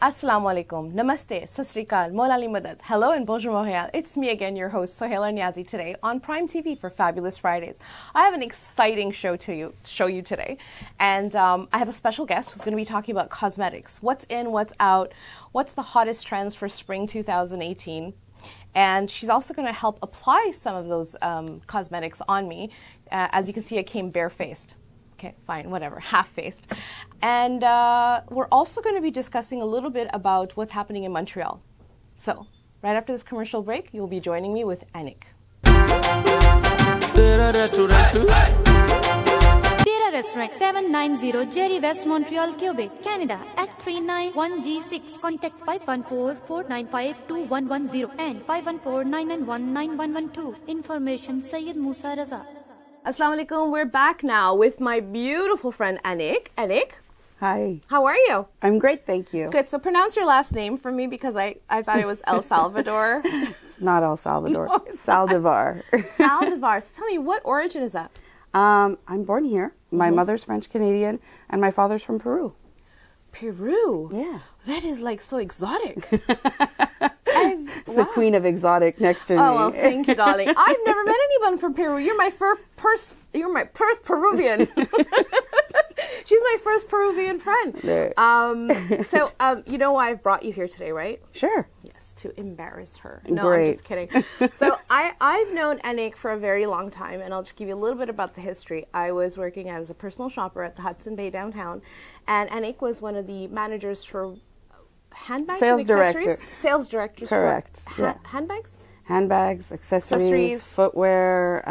Assalamu alaikum, namaste, sasrikal, molali madad. Hello and bonjour Montreal. It's me again, your host Sohaila Niazi today on Prime TV for Fabulous Fridays. I have an exciting show to show you today, and I have a special guest who's going to be talking about cosmetics. What's in, what's out, what's the hottest trends for spring 2018. And she's also going to help apply some of those cosmetics on me. As you can see, I came barefaced. Okay, fine, whatever, half-faced. And we're also going to be discussing a little bit about what's happening in Montreal. So, right after this commercial break, you'll be joining me with Anik. Tera Restaurant, 790 Jerry West, Montreal, Quebec, Canada, H391G6. Contact 514-495-2110 and 514-991-9112. Information Syed Musa Raza. Assalamu alaikum. We're back now with my beautiful friend Anik. Anik? Hi. How are you? I'm great, thank you. Good. So pronounce your last name for me because I thought it was El Salvador. It's not El Salvador. No, Saldivar. Saldivar. So tell me, what origin is that? I'm born here. My mother's French Canadian and my father's from Peru. Peru? Yeah. That is like so exotic. It's the queen of exotic next to me. Oh, well, thank you, darling. I've never met anyone from Peru. You're my first Peruvian. She's my first Peruvian friend. So, you know why I've brought you here today, right? Sure. Yes, to embarrass her. No, Great. I'm just kidding. So I've known Anik for a very long time, and I'll just give you a little bit about the history. I was working as a personal shopper at the Hudson Bay downtown, and Anik was one of the managers for handbags Sales and accessories? director. Sales directors. Correct. For handbags? Handbags, accessories, footwear,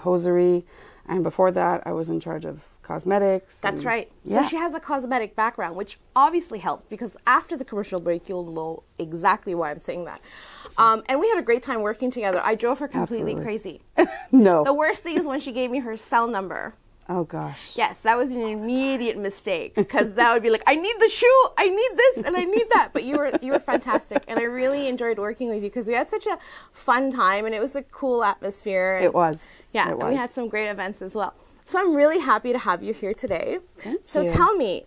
hosiery. And before that, I was in charge of cosmetics. That's right. So yeah. she has a cosmetic background, which obviously helped because after the commercial break, you'll know exactly why I'm saying that. And we had a great time working together. I drove her completely crazy. No. The worst thing is when she gave me her cell number. Oh, gosh. Yes, that was an immediate mistake because that would be like, I need the shoe, I need this, and I need that. But you were fantastic, and I really enjoyed working with you because we had such a fun time, and it was a cool atmosphere. And It was. Yeah, it was. and we had some great events as well. So I'm really happy to have you here today. Thank you. Tell me,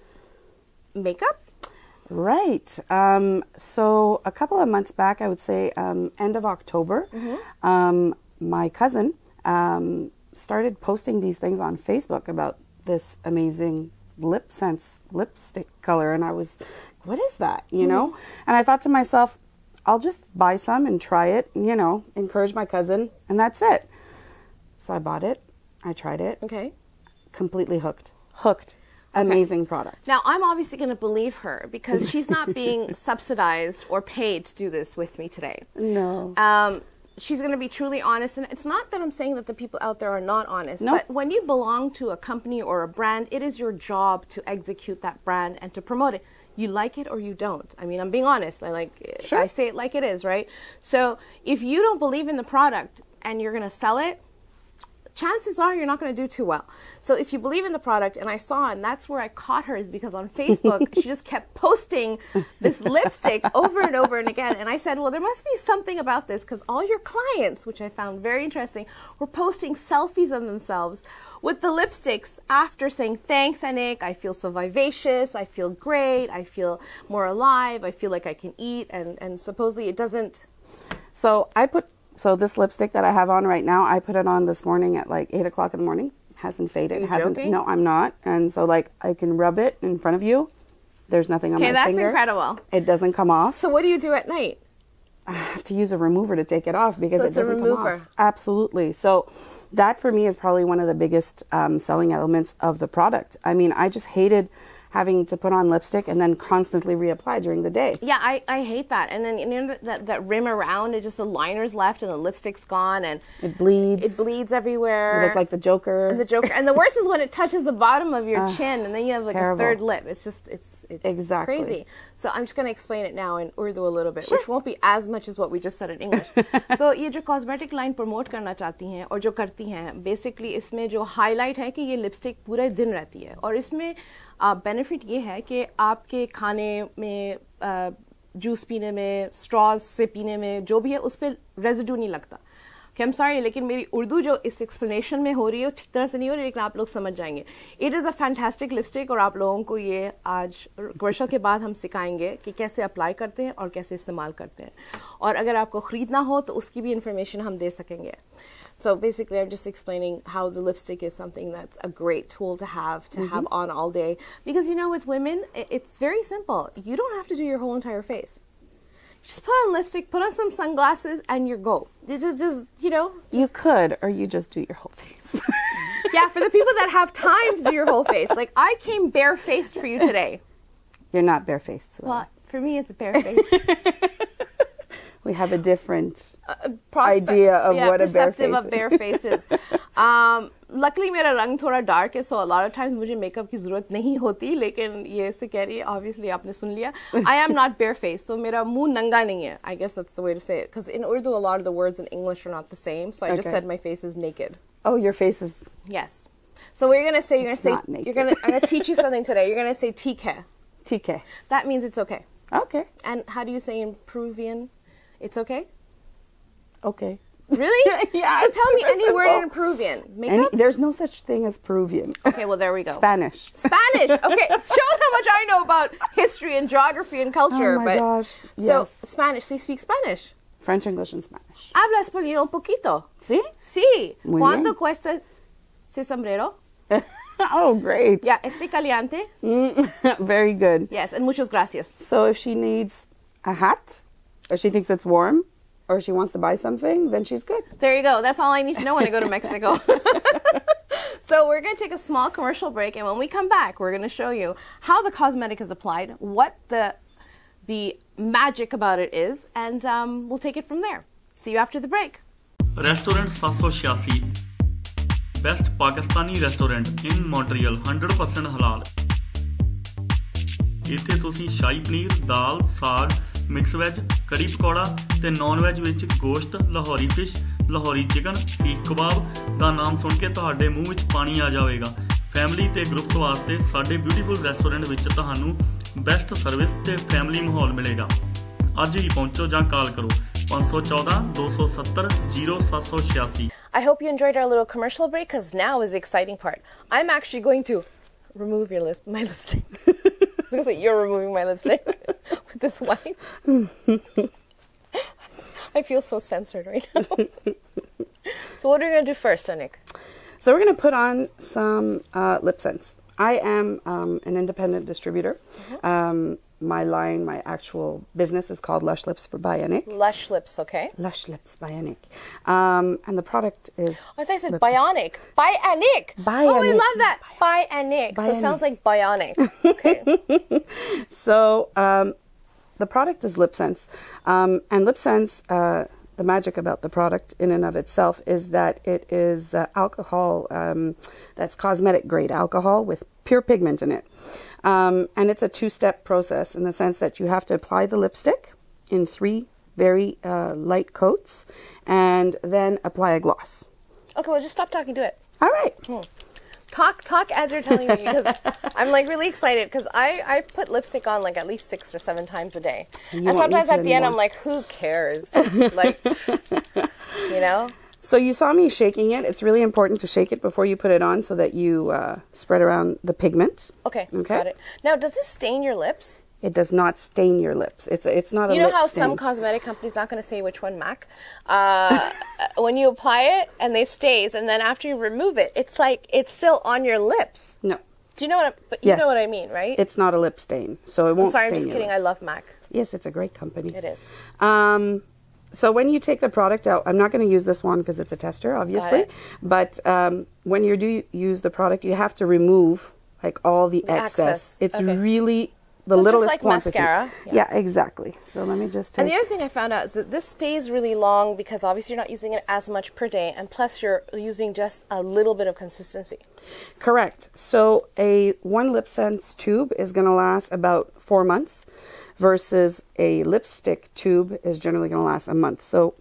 makeup? Right. So a couple of months back, I would say end of October, my cousin started posting these things on Facebook about this amazing Lip Sense lipstick color. And I was, what is that? You know? And I thought to myself, I'll just buy some and try it, you know, encourage my cousin, and that's it. So I bought it. I tried it. Okay. Completely hooked. Hooked. Amazing product. Now, I'm obviously going to believe her because she's not being subsidized or paid to do this with me today. No. She's going to be truly honest. And it's not that I'm saying that the people out there are not honest. Nope. But when you belong to a company or a brand, it is your job to execute that brand and to promote it. You like it or you don't. I mean, I'm being honest. I say it like it is, right? So if you don't believe in the product and you're going to sell it, chances are you're not going to do too well. So if you believe in the product, and I saw, and that's where I caught her, is because on Facebook, she just kept posting this lipstick over and over and again. And I said, well, there must be something about this, because all your clients, which I found very interesting, were posting selfies of themselves with the lipsticks after saying, thanks, Anik, I feel so vivacious, I feel great, I feel more alive, I feel like I can eat, and supposedly it doesn't. So this lipstick that I have on right now, I put it on this morning at like 8 o'clock in the morning. It hasn't faded. Are you joking? No, I'm not. And so like I can rub it in front of you. There's nothing on my finger. Okay, that's incredible. It doesn't come off. So what do you do at night? I have to use a remover to take it off because it doesn't come off. Absolutely. So that for me is probably one of the biggest selling elements of the product. I mean, I just hated having to put on lipstick and then constantly reapply during the day. Yeah, I hate that. And then you know that rim around, it just the liner's left and the lipstick's gone and it bleeds. It bleeds everywhere. You look like the Joker. And the worst is when it touches the bottom of your chin and then you have like terrible. a third lip. It's just it's exactly crazy. So I'm just going to explain it now in Urdu a little bit, which won't be as much as what we just said in English. तो ये जो cosmetic line promote करना चाहती हैं और जो करती हैं, basically इसमें जो highlight है कि ये lipstick पूरे दिन रहती है और इसमें बेनिफिट ये है कि आपके खाने में जूस पीने में स्ट्रॉज से पीने में जो भी है उस पर रेजिड्यू नहीं लगता कि I'm sorry, लेकिन मेरी उर्दू जो इस एक्सप्लेनेशन में हो रही है ठीक तरह से नहीं हो रही, लेकिन आप लोग समझ जाएंगे. It is a fantastic lipstick और आप लोगों को ये आज कमर्शियल के बाद हम सिखाएंगे कि कैसे अप्लाई करते हैं और कैसे इस्तेमाल करते हैं. और अगर आपको ख़रीदना हो तो उसकी भी इंफॉर्मेशन हम दे सकेंगे. So basically, I'm just explaining how the lipstick is something that's a great tool to have on all day. Because, you know, with women, it's very simple. You don't have to do your whole entire face. Just put on lipstick, put on some sunglasses, and you're go. Just you know. You could, or you just do your whole face. Yeah, for the people that have time to do your whole face. Like, I came barefaced for you today. You're not barefaced. Well, for me, it's barefaced. We have a different idea of what a bare face is. Of bare faces. Luckily, मेरा रंग थोड़ा dark है, so a lot of times मुझे makeup की ज़रूरत नहीं होती, लेकिन ये से कह रही है, obviously आपने सुन लिया. I am not barefaced, so मेरा मुंह नंगा नहीं है. I guess that's the way to say it, because in Urdu a lot of the words in English are not the same, so I just said my face is naked. Oh, your face is... Yes. So what you're gonna say, I'm gonna teach you something today. You're gonna say ठीक है. ठीक है. That means it's okay. Okay. And how do you say in Peruvian? It's okay? Okay. Really? Yeah. So tell me any simple. word in Peruvian. Makeup? There's no such thing as Peruvian. Okay, well, there we go. Spanish. Spanish. Okay, it shows how much I know about history and geography and culture. Oh my gosh. So, Yes. Spanish. So you speak Spanish? French, English, and Spanish. Habla español un poquito. ¿Sí? Sí. Muy ¿Cuánto bien. cuesta ese sombrero? Oh, great. Yeah, ¿este caliente? Very good. Yes, and muchas gracias. So if she needs a hat, or she thinks it's warm, or she wants to buy something, then she's good. There you go. That's all I need to know when I go to Mexico. So we're going to take a small commercial break, and when we come back, we're going to show you how the cosmetic is applied, what the magic about it is, and we'll take it from there. See you after the break. Restaurant 786 Best Pakistani restaurant in Montreal 100% halal. ਇੱਥੇ ਤੁਸੀਂ ਸ਼ਾਹੀ ਪਨੀਰ, ਦਾਲ, ਸਾਗ, mix veg, kadhi pakora ਤੇ non veg ਵਿੱਚ ਗੋਸ਼ਤ, Lahori fish, Lahori chicken, ਸੀਖ ਕਬਾਬ ਦਾ ਨਾਮ ਸੁਣ ਕੇ ਤੁਹਾਡੇ ਮੂੰਹ ਵਿੱਚ ਪਾਣੀ ਆ ਜਾਵੇਗਾ। ਫੈਮਿਲੀ ਤੇ ਗਰੁੱਪਸ ਵਾਸਤੇ ਸਾਡੇ ਬਿਊਟੀਫੁਲ ਰੈਸਟੋਰੈਂਟ ਵਿੱਚ ਤੁਹਾਨੂੰ ਬੈਸਟ ਸਰਵਿਸ ਤੇ ਫੈਮਿਲੀ ਮਾਹੌਲ ਮਿਲੇਗਾ। ਅੱਜ ਹੀ ਪਹੁੰਚੋ ਜਾਂ ਕਾਲ ਕਰੋ 514 270 0786। I hope you enjoyed our little commercial break, because now is the exciting part. I'm actually going to remove my lipstick. I was going to say, you're removing my lipstick with this white. I feel so censored right now. So what are you going to do first, Anik? So we're going to put on some lip scents. I am an independent distributor. My line, my actual business is called Lush Lips by Anik. Lush Lips, okay. Lush Lips by Anik. And the product is... I thought you said bionic. By Anik. Oh, I love that. By Anik. So it sounds like bionic. Okay. So the product is Lip Sense. And Lip Sense, the magic about the product in and of itself is that it is alcohol, that's cosmetic grade alcohol with pure pigment in it. And it's a two-step process in the sense that you have to apply the lipstick in 3 very light coats and then apply a gloss. Okay, well, just stop talking. Do it. All right. Talk as you're telling me, because I'm like really excited, because I put lipstick on like at least 6 or 7 times a day. And sometimes at the end I'm like, who cares? Like, you know? So you saw me shaking it. It's really important to shake it before you put it on so that you spread around the pigment. Okay, got it. Now, does this stain your lips? It does not stain your lips. It's not a lip stain. You know how some cosmetic companies, not going to say which one, MAC, when you apply it and it stays, and then after you remove it, it's like it's still on your lips. No. Do you know you know what I mean, right? It's not a lip stain, so it won't stain your lips. I'm just kidding. I love MAC. Yes, it's a great company. It is. So when you take the product out, I'm not going to use this one because it's a tester, obviously. But when you do use the product, you have to remove like all the excess. It's really the littlest just like quantity. Mascara. Yeah, exactly. So let me just take... And the other thing I found out is that this stays really long because obviously you're not using it as much per day, and plus you're using just a little bit of consistency. Correct. So a 1 lip sense tube is going to last about 4 months, versus a lipstick tube is generally going to last a month. So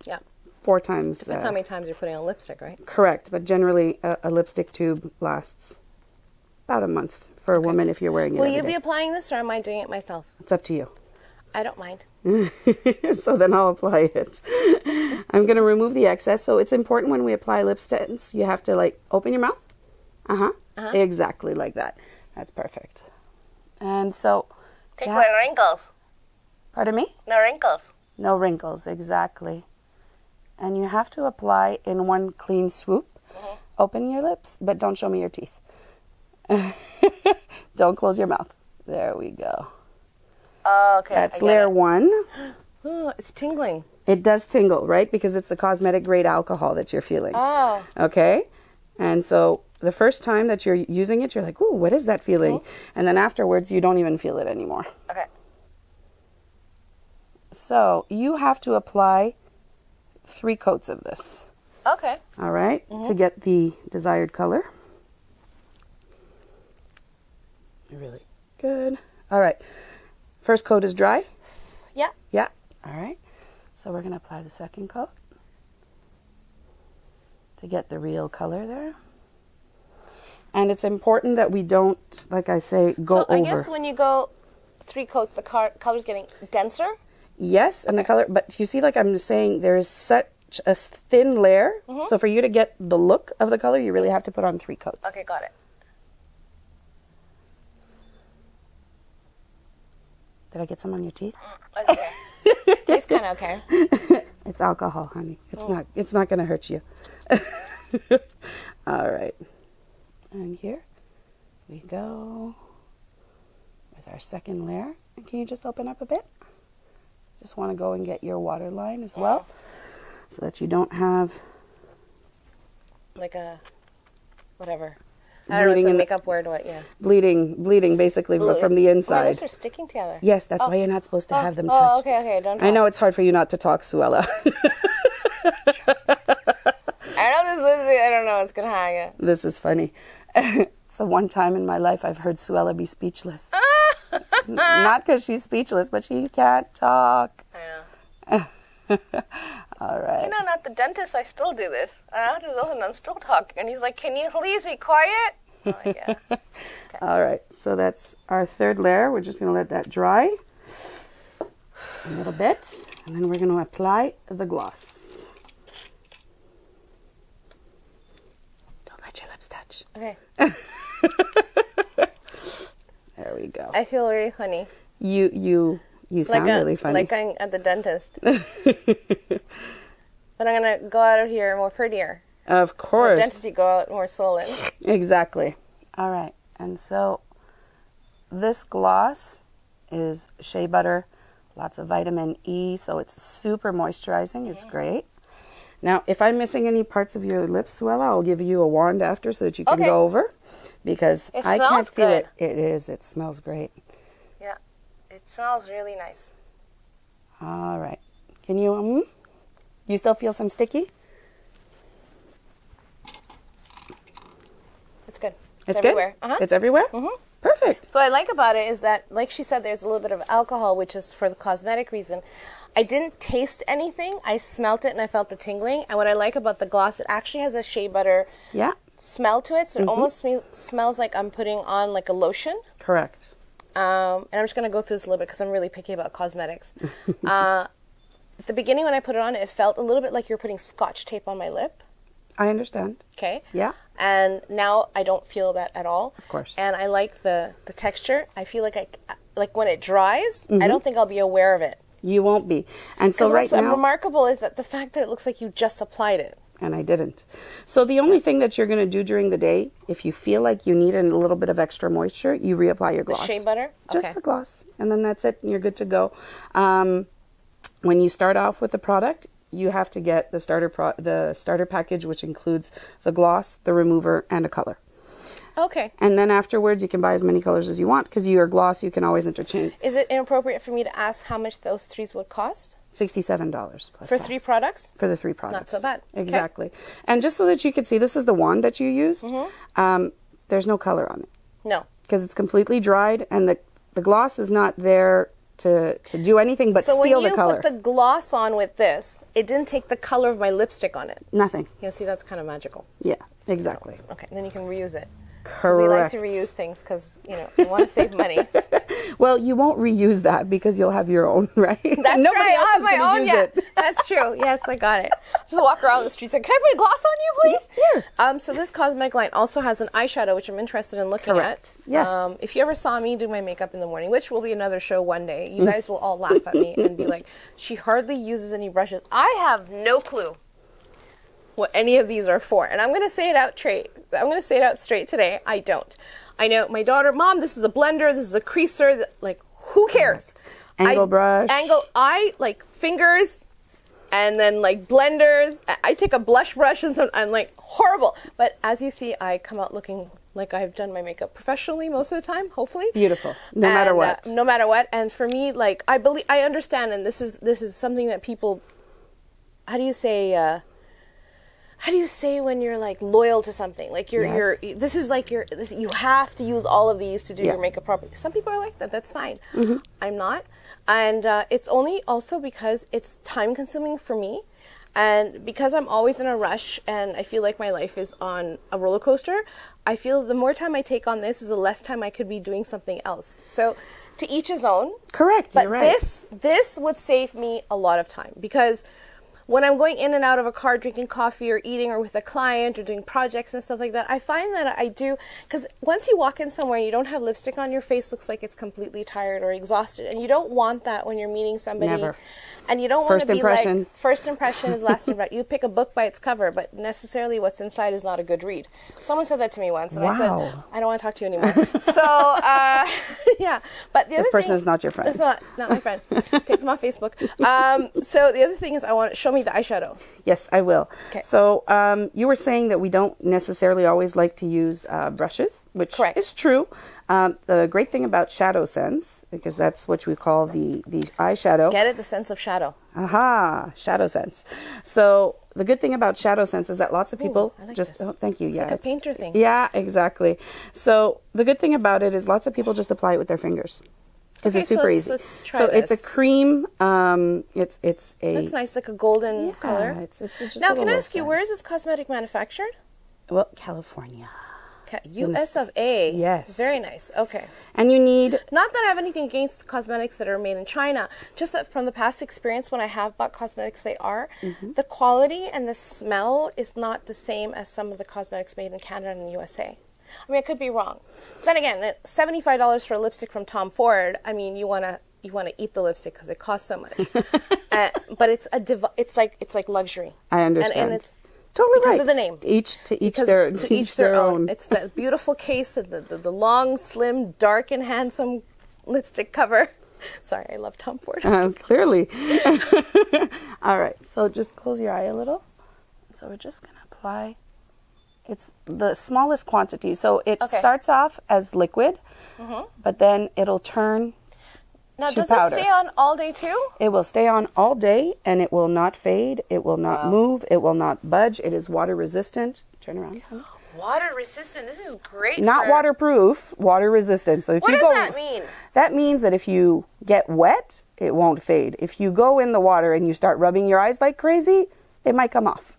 4 times. Depends how many times you're putting on lipstick, right? Correct. But generally a lipstick tube lasts about a month for a woman if you're wearing it every day. Will you be applying this, or am I doing it myself? It's up to you. I don't mind. So then I'll apply it. I'm going to remove the excess. So it's important when we apply lip stints, you have to like open your mouth. Exactly like that. That's perfect. And so... Take away wrinkles. Pardon me? No wrinkles. No wrinkles, exactly. And you have to apply in one clean swoop. Open your lips, but don't show me your teeth. Don't close your mouth. There we go. Oh, okay. That's layer 1. Oh, it's tingling. It does tingle, right? Because it's the cosmetic grade alcohol that you're feeling. Oh. Okay? And so the first time that you're using it, you're like, ooh, what is that feeling? And then afterwards, you don't even feel it anymore. Okay. So you have to apply 3 coats of this. Okay. All right? To get the desired color. Really good. All right. First coat is dry? Yeah. Yeah. All right. So we're going to apply the second coat to get the real color there. And it's important that we don't, like I say, go over. So I guess when you go 3 coats, the color's getting denser? Yes, and the color, but you see, like I'm saying, there is such a thin layer. So for you to get the look of the color, you really have to put on 3 coats. Okay, got it. Did I get some on your teeth? That's okay. Tastes kind of okay. It's alcohol, honey. It's not going to hurt you. All right. And here we go with our second layer. And can you just open up a bit? Just want to go and get your waterline as well, so that you don't have like a whatever. I don't know, it's a makeup word. What? Yeah. Bleeding, basically, but from the inside. My lips are sticking together. Yes, that's why you're not supposed to have them touch. Oh, okay. Don't. I know it's hard for you not to talk, Suella. I don't know what's gonna happen. This is funny. So one time in my life, I've heard Suella be speechless. Not because she's speechless, but she can't talk. I know. All right. You know, not the dentist, I still do this. I have to listen, I'm still talking. And he's like, can you please be quiet? Oh, yeah. Okay. All right. So that's our third layer. We're just going to let that dry a little bit. And then we're going to apply the gloss. Don't let your lips touch. Okay. There we go. I feel very funny. You sound really funny. Like I'm at the dentist. But I'm going to go out of here more prettier. Of course. The dentist, you go out more swollen. Exactly. All right. And so this gloss is shea butter, lots of vitamin E, so it's super moisturizing. It's great. Now, if I'm missing any parts of your lips, Suella, I'll give you a wand after so that you can go over, because I can't feel it. It is. It smells great. Yeah. It smells really nice. All right. Can you, you still feel some sticky? It's good. It's everywhere. Good? It's everywhere? Perfect. So what I like about it is that, like she said, there's a little bit of alcohol, which is for the cosmetic reason. I didn't taste anything. I smelt it and I felt the tingling. And what I like about the gloss, it actually has a shea butter smell to it. So it almost smells like I'm putting on like a lotion. Correct. And I'm just going to go through this a little bit because I'm really picky about cosmetics. At the beginning when I put it on, it felt a little bit like you're putting Scotch tape on my lip. I understand. Okay. Yeah. And now I don't feel that at all. Of course. And I like the texture. I feel like when it dries, I don't think I'll be aware of it. You won't be. And so right now, what's remarkable is that the fact that it looks like you just applied it. And I didn't. So the only thing that you're going to do during the day, if you feel like you need a little bit of extra moisture, you reapply your gloss. The shea butter? Just the gloss. And then that's it. And you're good to go. When you start off with the product, you have to get the starter package, which includes the gloss, the remover, and a color. Okay. And then afterwards, you can buy as many colors as you want, because your gloss, you can always interchange. Is it inappropriate for me to ask how much those threes would cost? $67 plus For tax. 3 products? For the 3 products. Not so bad. Exactly. Okay. And just so that you can see, this is the wand that you used. There's no color on it. No. Because it's completely dried, and the gloss is not there to do anything but seal the color. So when you put the gloss on with this, it didn't take the color of my lipstick on it? Nothing. Yeah, see, that's kind of magical. Yeah, exactly. Okay, and then you can reuse it. Correct. We like to reuse things because, we want to save money. Well, you won't reuse that because you'll have your own, right? That's right. I'll have my own, yeah. That's true. Yes, I got it. Just walk around the streets like, can I put a gloss on you, please? Here. So this cosmetic line also has an eyeshadow, which I'm interested in looking at. Yes. If you ever saw me do my makeup in the morning, which will be another show one day, you guys will all laugh at me and be like, she hardly uses any brushes. I have no clue what any of these are for. And I'm going to say it out straight today. I don't. I know my daughter, Mom, this is a blender, this is a creaser. Like, who cares? Angle brush. I like fingers and then like blenders. I take a blush brush and I'm like horrible. But as you see, I come out looking like I've done my makeup professionally most of the time, hopefully. Beautiful. No matter what. No matter what. And for me, like, I understand, and this is something that people, how do you say when you're like loyal to something? Like you have to use all of these to do your makeup properly. Some people are like that. That's fine. I'm not. And it's only also because it's time consuming for me. And because I'm always in a rush and I feel like my life is on a roller coaster, I feel the more time I take on this is the less time I could be doing something else. So to each his own. Correct. But you're right. this would save me a lot of time, because when I'm going in and out of a car drinking coffee or eating or with a client or doing projects and stuff like that, I find that I do, because once you walk in somewhere and you don't have lipstick on, your face looks like it's completely tired or exhausted. And you don't want that when you're meeting somebody. Never. And you don't want to be like, first impression is last impression. You pick a book by its cover, but necessarily what's inside is not a good read. Someone said that to me once, and I said, I don't want to talk to you anymore. So, yeah. But the other person is not your friend. It's not my friend. Take them off Facebook. So the other thing is, I want to show me the eyeshadow. Yes, I will. Okay. So you were saying that we don't necessarily always like to use brushes, which is true. The great thing about Shadow Sense, because that's what we call the eyeshadow. Get it? The sense of shadow. Aha, Shadow Sense. So the good thing about Shadow Sense is that lots of people thank you. It's like a painter thing. Yeah, exactly. So the good thing about it is lots of people just apply it with their fingers. Because it's super easy. Let's try this. It's a cream. It's a. That's nice, like a golden color. It's just now, can I ask you, where is this cosmetic manufactured? Well, California. US of A. Yes. Very nice. Okay. And you need... Not that I have anything against cosmetics that are made in China, just that from the past experience when I have bought cosmetics, they are. The quality and the smell is not the same as some of the cosmetics made in Canada and the USA. I mean, I could be wrong. Then again, $75 for a lipstick from Tom Ford, I mean, you want to eat the lipstick because it costs so much. But it's like luxury. I understand. And it's totally because of the name. To each their own. It's the beautiful case and the long, slim, dark, and handsome lipstick cover. Sorry, I love Tom Ford. Clearly. All right, so just close your eye a little. So we're just going to apply. It's the smallest quantity. So it starts off as liquid, but then it'll turn now, to does powder. It stay on all day too? It will stay on all day, and it will not fade. It will not move. It will not budge. It is water resistant. Turn around. Water resistant. This is great. Not waterproof. Water resistant. So if what does that mean? That means that if you get wet, it won't fade. If you go in the water and you start rubbing your eyes like crazy, it might come off.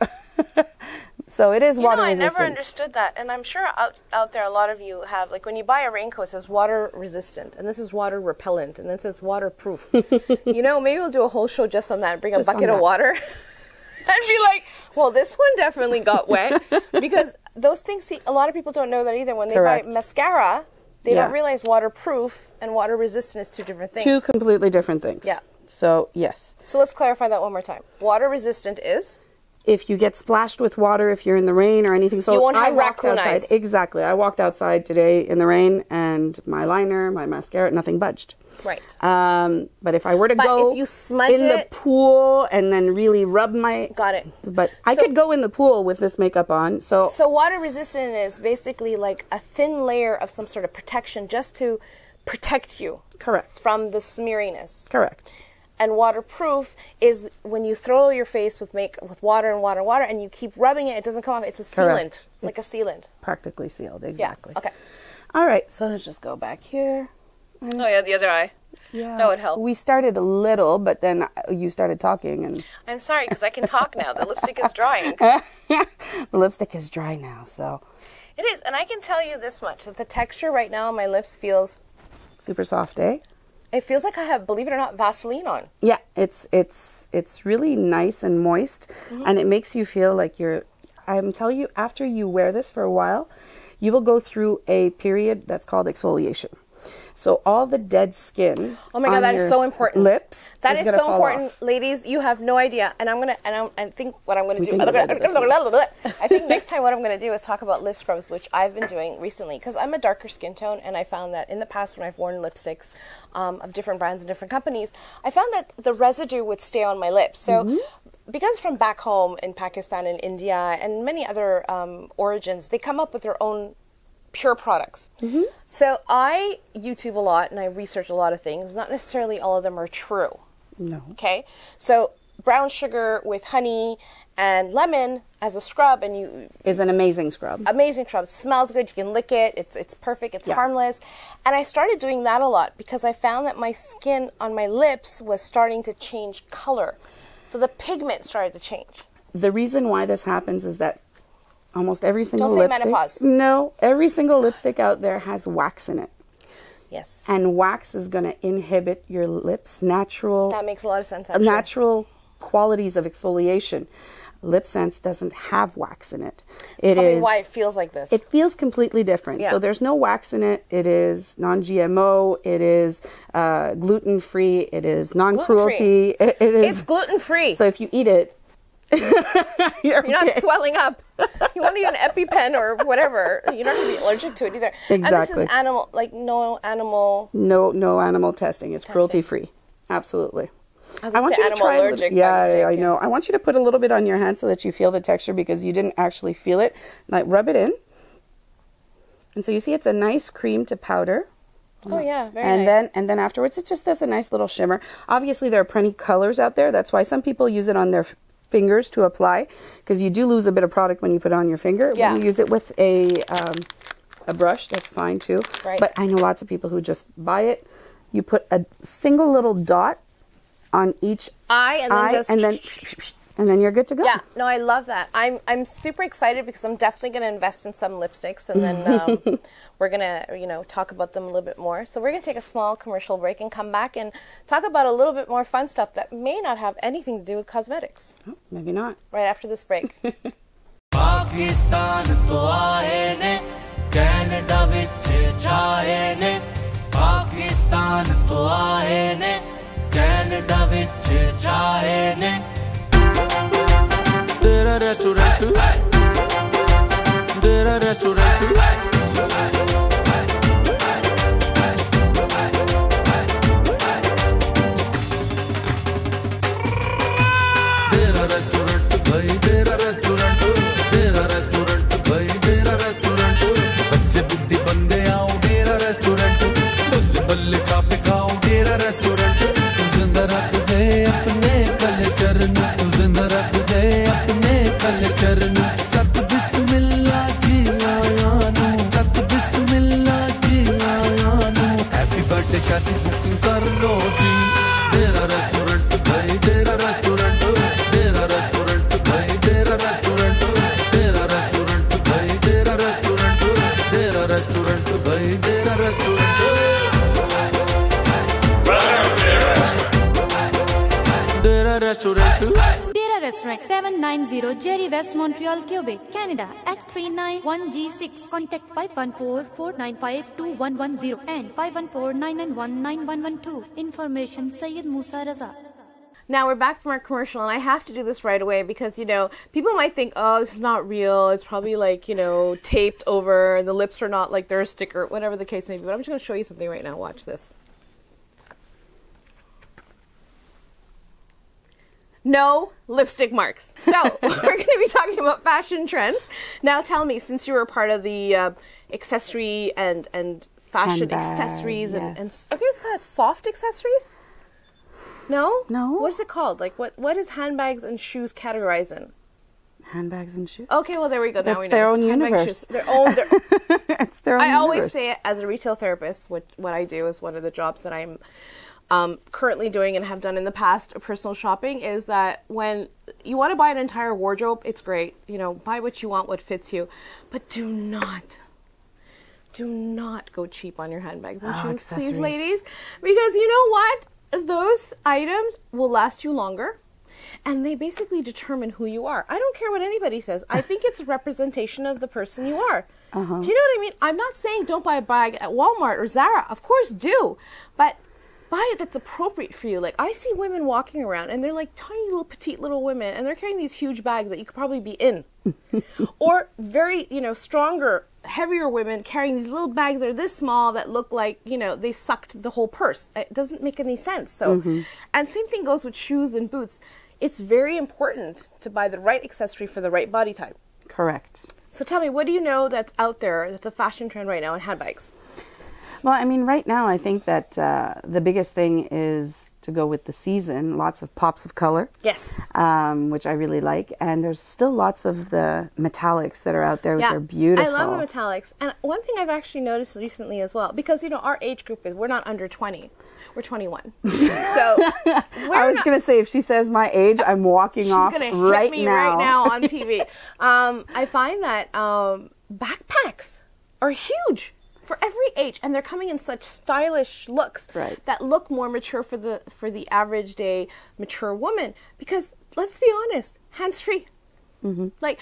So it is water resistant. I never understood that, and I'm sure out there a lot of you have, like when you buy a raincoat, it says water resistant, and this is water repellent, and then it says waterproof. Maybe we'll do a whole show just on that and bring a bucket of water and be like, well, this one definitely got wet. Because those things, see, a lot of people don't know that either. When they buy mascara, they don't realize waterproof and water resistant is two different things. Two completely different things. Yeah. So, yes. So let's clarify that one more time. Water resistant is? If you get splashed with water, if you're in the rain or anything. So you won't have raccoon eyes. Exactly. I walked outside today in the rain, and my liner, my mascara, nothing budged. Right. But if I were to go if you smudge in the pool and then really rub my... Got it. But I could go in the pool with this makeup on. So water resistant is basically like a thin layer of some sort of protection just to protect you. Correct. From the smeariness. Correct. And waterproof is when you throw your face with water and you keep rubbing it, it doesn't come off. It's a sealant, like a sealant. Practically sealed, exactly. Yeah, okay. All right, so let's just go back here. The other eye. Yeah. That would help. We started a little, but then you started talking. And I'm sorry, because I can talk now. The lipstick is drying. The lipstick is dry now, so... It is, and I can tell you this much, that the texture right now on my lips feels... Super soft, eh? It feels like I have, believe it or not, Vaseline on. Yeah, it's really nice and moist, and it makes you feel like I'm telling you, after you wear this for a while, you will go through a period that's called exfoliation. So all the dead skin. Oh my God, that is so important. Lips. That is so important, off. Ladies. You have no idea. And I think what I'm going to do. I think next time what I'm going to do is talk about lip scrubs, which I've been doing recently because I'm a darker skin tone, and I found that in the past when I've worn lipsticks of different brands and different companies, I found that the residue would stay on my lips. So. Because from back home in Pakistan and India and many other origins, they come up with their own pure products. So I YouTube a lot and I research a lot of things. Not necessarily all of them are true. No. Okay? So brown sugar with honey and lemon as a scrub is an amazing scrub. Amazing scrub. Smells good. You can lick it. It's perfect. It's harmless. And I started doing that a lot because I found that my skin on my lips was starting to change color. So the pigment started to change. The reason why this happens is that almost every single Don't say lipstick... menopause. No, every single lipstick out there has wax in it. Yes. And wax is going to inhibit your lips' natural... That makes a lot of sense, actually. Natural qualities of exfoliation. Lip Sense doesn't have wax in it. It's probably why it feels like this. It feels completely different. Yeah. So there's no wax in it. It is non-GMO. It is gluten-free. It is non-cruelty. It's gluten-free. So if you eat it, you're not swelling up. You won't need an EpiPen or whatever. You're not going to be allergic to it either. Exactly. And this is animal, like no animal... No animal testing. It's cruelty-free. Absolutely. I want you to try allergic. I know. I want you to put a little bit on your hand so that you feel the texture because you didn't actually feel it. Like rub it in. And so you see it's a nice cream to powder. Oh yeah, very nice. And then afterwards it just does a nice little shimmer. Obviously there are plenty colors out there. That's why some people use it on their fingers to apply because you do lose a bit of product when you put it on your finger. Yeah. When you use it with a brush, that's fine too. Right. But I know lots of people who just buy it. You put a single little dot on each eye, and then you're good to go. Yeah, no, I love that. I'm super excited because I'm definitely going to invest in some lipsticks, and then we're going to talk about them a little bit more. So we're going to take a small commercial break and come back and talk about a little bit more fun stuff that may not have anything to do with cosmetics. Oh, maybe not. Right after this break. Pakistan to aaye ne, Canada vich chaaye ne. Pakistan to aaye ne, Canada vich chaaye ne. Tera restaurant, tera restaurant. Tera restaurant, bhai, tera restaurant. Tera restaurant, bhai, tera restaurant. Bacche buddhi bande aao, tera restaurant. Balle balle kaape khao, tera restaurant. Zinda rakh de apne culture nu, zinda rakh de apne culture nu. Sat bismillah ji aaya nu, sat bismillah ji aaya nu. Happy birthday shaadi booking kar lo ji. Tera restaurant, bhai, tera restaurant. Tera restaurant, bhai, tera restaurant. Tera restaurant, bhai, tera restaurant. Tera restaurant, bhai, tera restaurant. Tera restaurant. Dera Restaurant 790 Jerry West, Montreal, Quebec, Canada H391G6. Contact 514-495-2110 and 514-991-9112. Information Syed Musa Raza. Now we're back from our commercial, and I have to do this right away because, people might think, oh, this is not real. It's probably like, taped over, and the lips are not like they're a sticker, whatever the case may be. But I'm just going to show you something right now. Watch this. No lipstick marks. So we're going to be talking about fashion trends. Now tell me, since you were part of the accessory and fashion Handbag, accessories yes. and I think it's called soft accessories? No? No. What is it called? Like what is handbags and shoes categorized in? Handbags and shoes. Okay, well there we go. Now we know. That's their own Handbag, universe. shoes. Their own. It's their own I always universe. say it as a retail therapist. What I do is one of the jobs that I'm currently doing and have done in the past personal shopping is that when you want to buy an entire wardrobe, it's great. You know, buy what you want, what fits you. But do not go cheap on your handbags and shoes, please, ladies. Because you know what? Those items will last you longer. And they basically determine who you are. I don't care what anybody says. I think it's a representation of the person you are. Do you know what I mean? I'm not saying don't buy a bag at Walmart or Zara. Of course do. But buy it that's appropriate for you. Like, I see women walking around and they're like tiny little petite little women and they're carrying these huge bags that you could probably be in. Or very, you know, stronger, heavier women carrying these little bags that are this small that look like, you know, they sucked the whole purse. It doesn't make any sense. So, and same thing goes with shoes and boots. It's very important to buy the right accessory for the right body type. Correct. So tell me, what do you know that's out there that's a fashion trend right now in handbags? Well, I mean, right now, I think that the biggest thing is to go with the season. Lots of pops of color. Yes. Which I really like. And there's still lots of the metallics that are out there, which are beautiful. I love the metallics. And one thing I've actually noticed recently as well, because, you know, our age group we're not under 20. We're 21. So I was going to say, if she says my age, I'm walking off right now. She's going to hit me right now on TV. I find that backpacks are huge for every age, and they're coming in such stylish looks that look more mature for the average day mature woman. Because let's be honest, hands free. Like,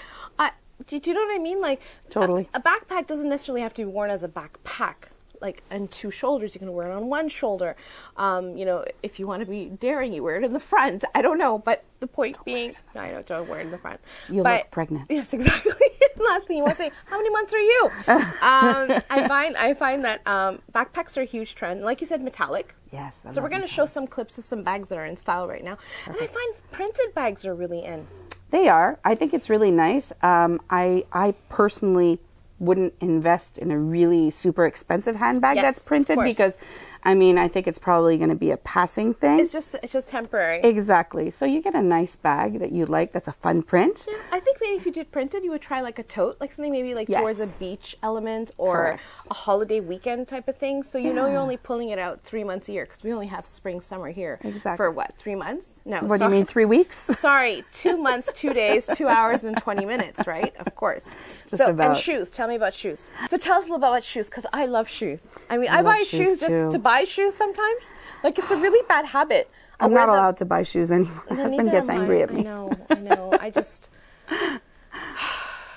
do you know what I mean? Like, totally. A backpack doesn't necessarily have to be worn as a backpack. Like, on two shoulders, you can wear it on one shoulder. You know, if you want to be daring, you wear it in the front. I don't know, but the point being, no, I don't wear it in the front. You'll look pregnant. Yes, exactly. Last thing you want to say, how many months are you? I find that backpacks are a huge trend. Like you said, metallic. Yes. So we're going to show some clips of some bags that are in style right now. Perfect. And I find printed bags are really in. They are. I think it's really nice. I personally wouldn't invest in a really super expensive handbag that's printed because, I mean, I think it's probably going to be a passing thing. It's just temporary. Exactly. So you get a nice bag that you like that's a fun print. Yeah, I think maybe if you did printed, you would try like a tote, like something maybe like towards a beach element or a holiday weekend type of thing. So you know you're only pulling it out 3 months a year because we only have spring, summer here. Exactly. For what, 3 months? No. What do you mean, 3 weeks? Sorry, 2 months, 2 days, 2 hours and 20 minutes, right? Of course. And shoes. Tell me about shoes. So tell us a little about shoes because I love shoes. I mean, I buy shoes just to buy shoes sometimes. Like, it's a really bad habit. I'm not allowed to buy shoes anymore. My husband gets angry at me. I know. I just...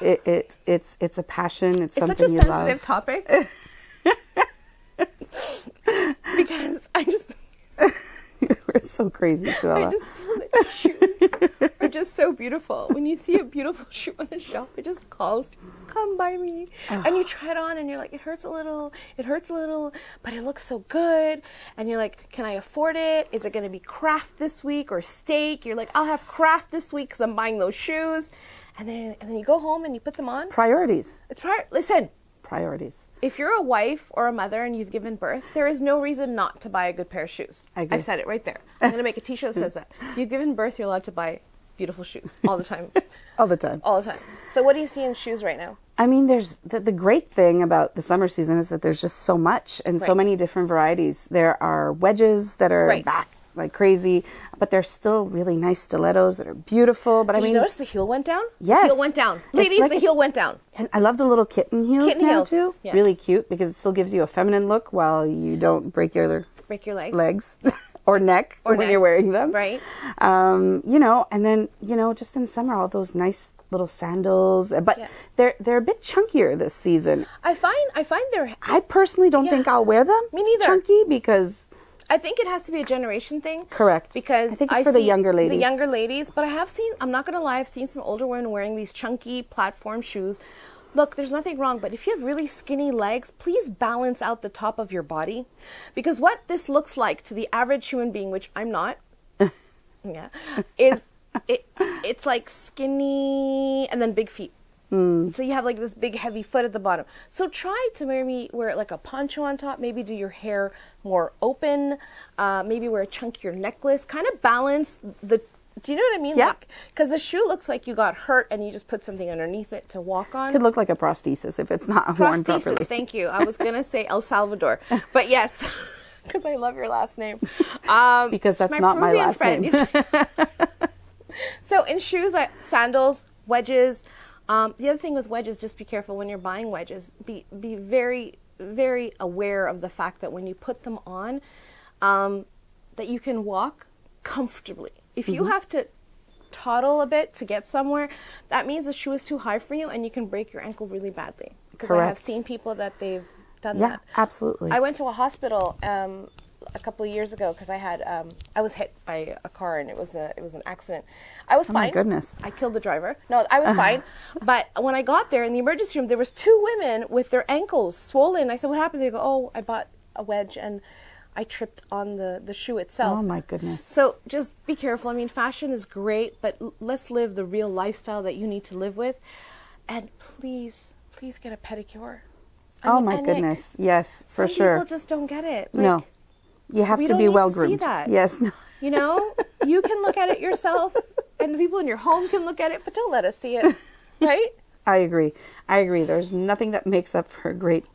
It's a passion. It's something you love. It's such a sensitive topic. Because I just... We're so crazy, Suella. I just feel that shoes are just so beautiful. When you see a beautiful shoe on a shelf, it just calls you, come by me. And you try it on and you're like, it hurts a little, but it looks so good. And you're like, can I afford it? Is it going to be craft this week or steak? You're like, I'll have craft this week because I'm buying those shoes. And then you go home and you put them on. It's priorities. Listen. Priorities. If you're a wife or a mother and you've given birth, there is no reason not to buy a good pair of shoes. I agree. I've said it right there. I'm going to make a t-shirt that says that. If you've given birth, you're allowed to buy beautiful shoes all the time. All the time. All the time. So what do you see in shoes right now? I mean, there's the great thing about the summer season is that there's just so much and so many different varieties. There are wedges that are back like crazy, but there's still really nice stilettos that are beautiful. But Did you notice the heel went down? Yes. The heel went down. Ladies, the heel went down. And I love the little kitten heels too. Yes. Really cute because it still gives you a feminine look while you don't break your legs or neck when you're wearing them. Right. You know, and then, you know, just in summer, all those nice little sandals, but they're a bit chunkier this season. I find they're... I personally don't think I'll wear them. Me neither. Chunky because... I think it has to be a generation thing. Correct. Because I think it's for the younger ladies. The younger ladies. But I have seen, I'm not going to lie, I've seen some older women wearing these chunky platform shoes. Look, there's nothing wrong, but if you have really skinny legs, please balance out the top of your body. Because what this looks like to the average human being, which I'm not, is it's like skinny and then big feet. So you have like this big heavy foot at the bottom. So try to maybe wear like a poncho on top, maybe do your hair more open, maybe wear a chunkier necklace, kind of balance the, do you know what I mean? Yeah. Like, because the shoe looks like you got hurt and you just put something underneath it to walk on. Could look like a prosthesis if it's not worn properly. Thank you. I was going to say El Salvador, but yes. because I love your last name. Because that's not my last name. So in shoes, sandals, wedges. The other thing with wedges, just be careful when you're buying wedges. Be very, very aware of the fact that when you put them on, that you can walk comfortably. If you have to toddle a bit to get somewhere, that means the shoe is too high for you and you can break your ankle really badly. Because I have seen people that they've done that. Yeah, absolutely. I went to a hospital a couple of years ago because I was hit by a car and it was an accident. I was fine. Oh my goodness. I killed the driver. No, I was fine. But when I got there in the emergency room, there was 2 women with their ankles swollen. I said, "What happened?" They go, "Oh, I bought a wedge and I tripped on the shoe itself." Oh my goodness. So just be careful. I mean, fashion is great, but let's live the real lifestyle that you need to live with. And please get a pedicure. Oh my goodness. Yes, for sure. Some people just don't get it. No. You have to be well groomed. We don't need to see that. Yes. No. You know, you can look at it yourself and the people in your home can look at it, but don't let us see it. Right? I agree. There's nothing that makes up for a great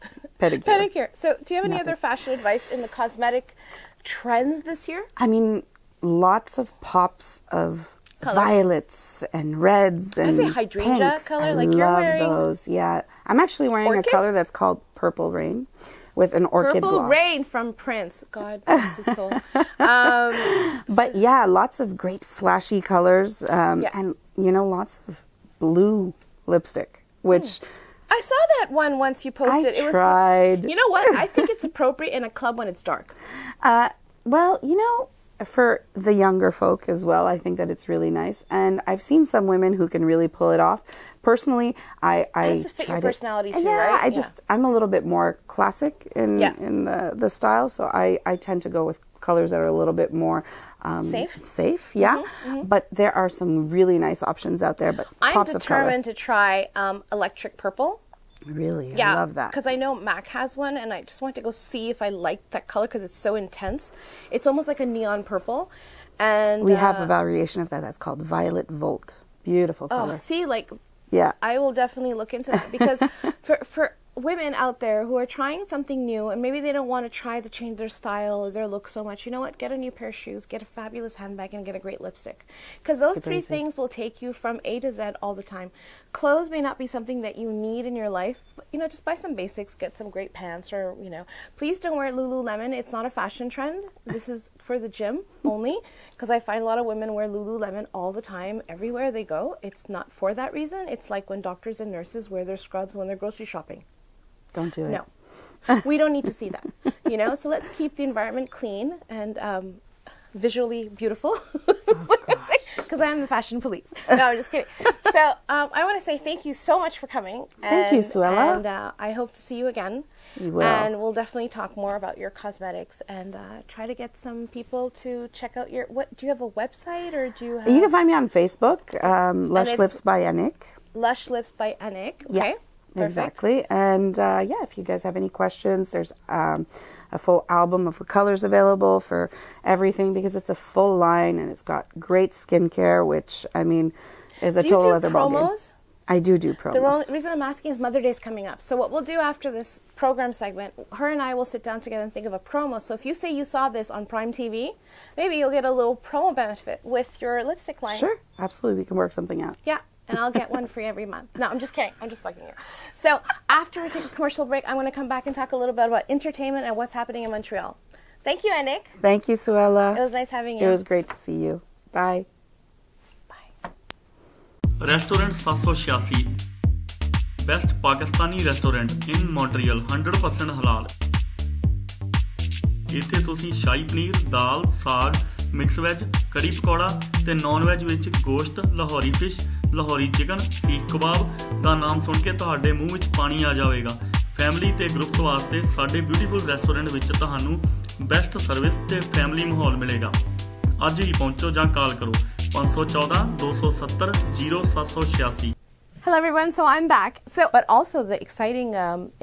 pedicure. Pedicure. So do you have any other fashion advice in the cosmetic trends this year? I mean, lots of pops of violets and reds and I say hydrangea pinks. color, I like you're love wearing those. Yeah. I'm actually wearing orchid? a color that's called Purple Rain with an orchid Purple gloss. Rain from Prince. God bless his soul. But yeah, lots of great flashy colors and, you know, lots of blue lipstick, which... I saw that one once you posted. I tried. You know what? I think it's appropriate in a club when it's dark. Well, you know, for the younger folk as well, I think that it's really nice. And I've seen some women who can really pull it off. Personally, I has to fit your personality too, yeah, right? I'm a little bit more classic in the style, so I tend to go with colors that are a little bit more safe, yeah. But there are some really nice options out there. But I'm determined to try electric purple. Really? Yeah, I love that. Because I know MAC has one, and I just want to go see if I like that color because it's so intense. It's almost like a neon purple. And we have a variation of that that's called Violet Volt. Beautiful color. Oh, see, like, yeah. I will definitely look into that because for women out there who are trying something new and maybe they don't want to try to change their style or their look so much, you know what? Get a new pair of shoes, get a fabulous handbag, and get a great lipstick. Because those 3 things will take you from A to Z all the time. Clothes may not be something that you need in your life, but, you know, just buy some basics, get some great pants or, you know. Please don't wear Lululemon. It's not a fashion trend. This is for the gym only because I find a lot of women wear Lululemon all the time, everywhere they go. It's not for that reason. It's like when doctors and nurses wear their scrubs when they're grocery shopping. Don't do it. No, we don't need to see that, you know? So let's keep the environment clean and visually beautiful, because I am the fashion police. No, I'm just kidding. So I want to say thank you so much for coming. Thank you, Suella. And I hope to see you again. You will. And we'll definitely talk more about your cosmetics and try to get some people to check out your, do you have a website or do you have? You can find me on Facebook, Lush Lips by Anik. Lush Lips by Anik, okay. Yeah. Exactly. And if you guys have any questions, there's a full album of the colors available for everything because it's a full line and it's got great skincare, which, I mean, is a total other ballgame. Do you do promos? I do promos. The reason I'm asking is Mother Day is coming up. So what we'll do after this program segment, her and I will sit down together and think of a promo. So if you say you saw this on Prime TV, maybe you'll get a little promo benefit with your lipstick line. Sure. Absolutely. We can work something out. Yeah. And I'll get one free every month. No, I'm just kidding. I'm just bugging you. So after we take a commercial break, I'm going to come back and talk a little bit about entertainment and what's happening in Montreal. Thank you, Anik. Thank you, Suella. It was nice having you. It was great to see you. Bye. Bye. Restaurant 786 Best Pakistani Restaurant in Montreal 100% halal ਇੱਥੇ ਤੁਸੀਂ ਸ਼ਾਹੀ ਪਨੀਰ, ਦਾਲ, ਸਾਗ, mix veg, kadhi pakora ਤੇ non veg ਵਿੱਚ ਗੋਸ਼ਤ, Lahori fish, Lahori chicken, ਸੀਖ ਕਬਾਬ ਦਾ ਨਾਮ ਸੁਣ ਕੇ ਤੁਹਾਡੇ ਮੂੰਹ ਵਿੱਚ ਪਾਣੀ ਆ ਜਾਵੇਗਾ। ਫੈਮਿਲੀ ਤੇ ਗਰੁੱਪਸ ਵਾਸਤੇ ਸਾਡੇ ਬਿਊਟੀਫੁਲ ਰੈਸਟੋਰੈਂਟ ਵਿੱਚ ਤੁਹਾਨੂੰ ਬੈਸਟ ਸਰਵਿਸ ਤੇ ਫੈਮਿਲੀ ਮਾਹੌਲ ਮਿਲੇਗਾ। ਅੱਜ ਹੀ ਪਹੁੰਚੋ ਜਾਂ ਕਾਲ ਕਰੋ 514 270 0786। Hello, everyone. So I'm back. But also the exciting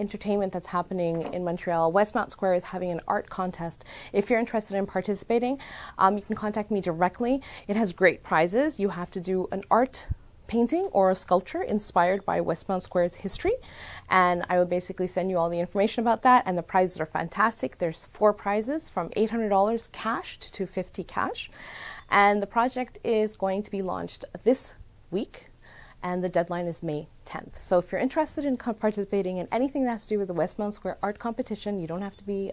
entertainment that's happening in Montreal. Westmount Square is having an art contest. If you're interested in participating, you can contact me directly. It has great prizes. You have to do an art painting or a sculpture inspired by Westmount Square's history. And I will basically send you all the information about that. And the prizes are fantastic. There's 4 prizes from $800 cash to $250 cash. And the project is going to be launched this week. And the deadline is May 10th. So if you're interested in participating in anything that has to do with the Westmount Square art competition, you don't have to be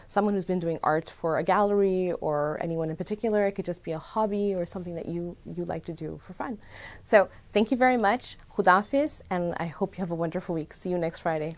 someone who's been doing art for a gallery or anyone in particular. It could just be a hobby or something that you like to do for fun. So thank you very much. Khudafiz, and I hope you have a wonderful week. See you next Friday.